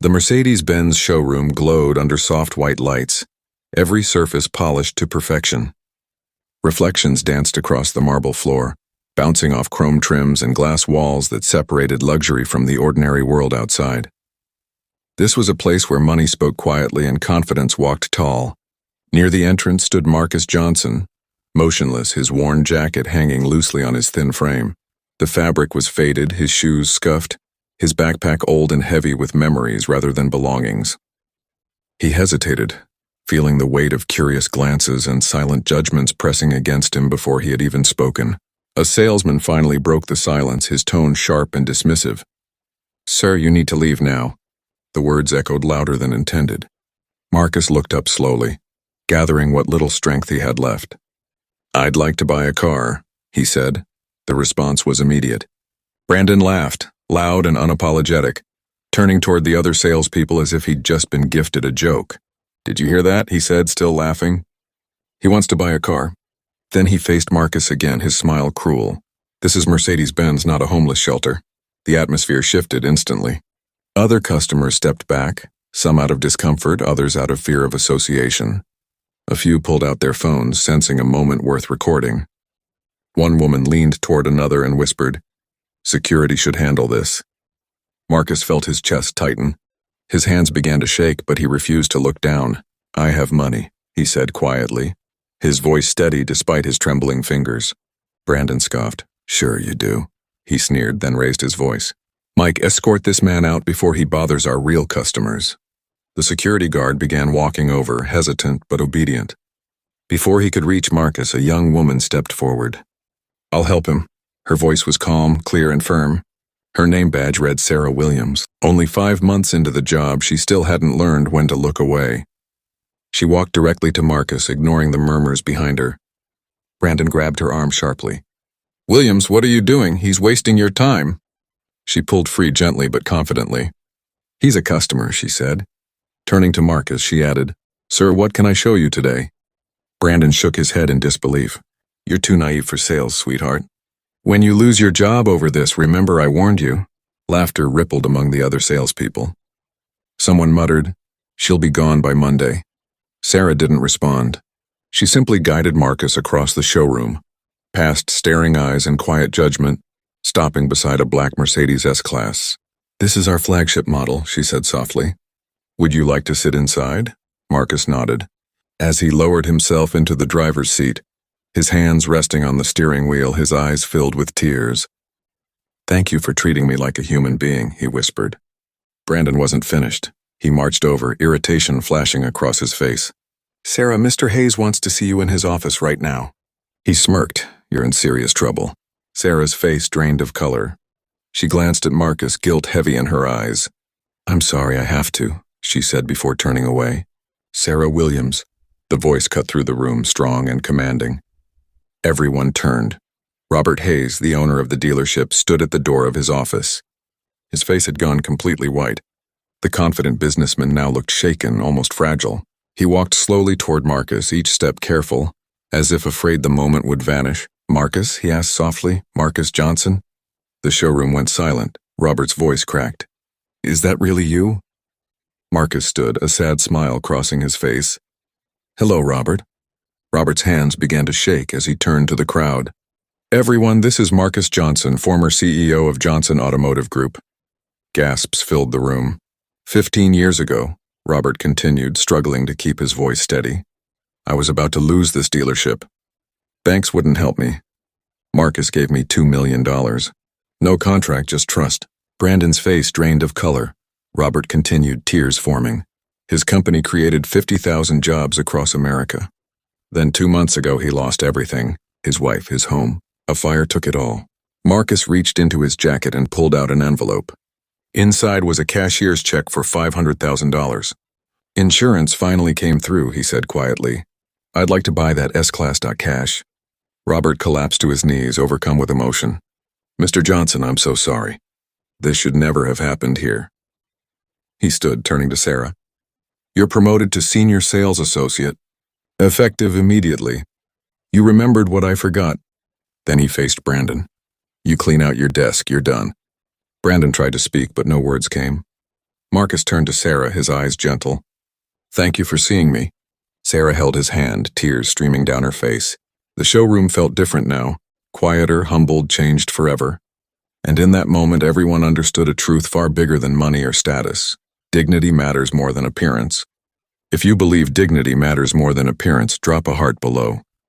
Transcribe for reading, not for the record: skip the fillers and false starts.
The Mercedes-Benz showroom glowed under soft white lights, every surface polished to perfection. Reflections danced across the marble floor, bouncing off chrome trims and glass walls that separated luxury from the ordinary world outside. This was a place where money spoke quietly and confidence walked tall. Near the entrance stood Marcus Johnson, motionless, his worn jacket hanging loosely on his thin frame. The fabric was faded, his shoes scuffed, his backpack old and heavy with memories rather than belongings. He hesitated, feeling the weight of curious glances and silent judgments pressing against him before he had even spoken. A salesman finally broke the silence, his tone sharp and dismissive. "Sir, you need to leave now." The words echoed louder than intended. Marcus looked up slowly, gathering what little strength he had left. "I'd like to buy a car," he said. The response was immediate. Brandon laughed, loud and unapologetic, turning toward the other salespeople as if he'd just been gifted a joke. "Did you hear that?" he said, still laughing. "He wants to buy a car." Then he faced Marcus again, his smile cruel. "This is Mercedes-Benz, not a homeless shelter." The atmosphere shifted instantly. Other customers stepped back, some out of discomfort, others out of fear of association. A few pulled out their phones, sensing a moment worth recording. One woman leaned toward another and whispered, "Security should handle this." Marcus felt his chest tighten. His hands began to shake, but he refused to look down. "I have money," he said quietly, his voice steady despite his trembling fingers. Brandon scoffed. "Sure you do," he sneered, then raised his voice. "Mike, escort this man out before he bothers our real customers." The security guard began walking over, hesitant but obedient. Before he could reach Marcus, a young woman stepped forward. "I'll help him." Her voice was calm, clear, and firm. Her name badge read Sarah Williams. Only 5 months into the job, she still hadn't learned when to look away. She walked directly to Marcus, ignoring the murmurs behind her. Brandon grabbed her arm sharply. "Williams, what are you doing? He's wasting your time." She pulled free gently but confidently. "He's a customer," she said. Turning to Marcus, she added, "Sir, what can I show you today?" Brandon shook his head in disbelief. "You're too naive for sales, sweetheart. When you lose your job over this, remember I warned you." Laughter rippled among the other salespeople. Someone muttered, "She'll be gone by Monday." Sarah didn't respond. She simply guided Marcus across the showroom, past staring eyes and quiet judgment, stopping beside a black Mercedes S-Class. "This is our flagship model," she said softly. "Would you like to sit inside?" Marcus nodded. As he lowered himself into the driver's seat, his hands resting on the steering wheel, his eyes filled with tears. "Thank you for treating me like a human being," he whispered. Brandon wasn't finished. He marched over, irritation flashing across his face. "Sarah, Mr. Hayes wants to see you in his office right now." He smirked. "You're in serious trouble." Sarah's face drained of color. She glanced at Marcus, guilt heavy in her eyes. "I'm sorry, I have to," she said before turning away. "Sarah Williams." The voice cut through the room, strong and commanding. Everyone turned. Robert Hayes, the owner of the dealership, stood at the door of his office. His face had gone completely white. The confident businessman now looked shaken, almost fragile. He walked slowly toward Marcus, each step careful, as if afraid the moment would vanish. "Marcus?" he asked softly. "Marcus Johnson?" The showroom went silent. Robert's voice cracked. "Is that really you?" Marcus stood, a sad smile crossing his face. "Hello, Robert." Robert's hands began to shake as he turned to the crowd. "Everyone, this is Marcus Johnson, former CEO of Johnson Automotive Group." Gasps filled the room. 15 years ago, Robert continued, struggling to keep his voice steady. "I was about to lose this dealership. Banks wouldn't help me. Marcus gave me $2 million. No contract, just trust." Brandon's face drained of color. Robert continued, tears forming. His company created 50,000 jobs across America. Then 2 months ago, he lost everything. His wife, his home. A fire took it all. Marcus reached into his jacket and pulled out an envelope. Inside was a cashier's check for $500,000. "Insurance finally came through," he said quietly. "I'd like to buy that S-Class. Cash." Robert collapsed to his knees, overcome with emotion. "Mr. Johnson, I'm so sorry. This should never have happened here." He stood, turning to Sarah. "You're promoted to senior sales associate, effective immediately. You remembered what I forgot." Then he faced Brandon. "You clean out your desk, you're done." Brandon tried to speak, but no words came. Marcus turned to Sarah, his eyes gentle. "Thank you for seeing me." Sarah held his hand, tears streaming down her face. The showroom felt different now, quieter, humbled, changed forever. And in that moment, everyone understood a truth far bigger than money or status. Dignity matters more than appearance. If you believe dignity matters more than appearance, drop a heart below.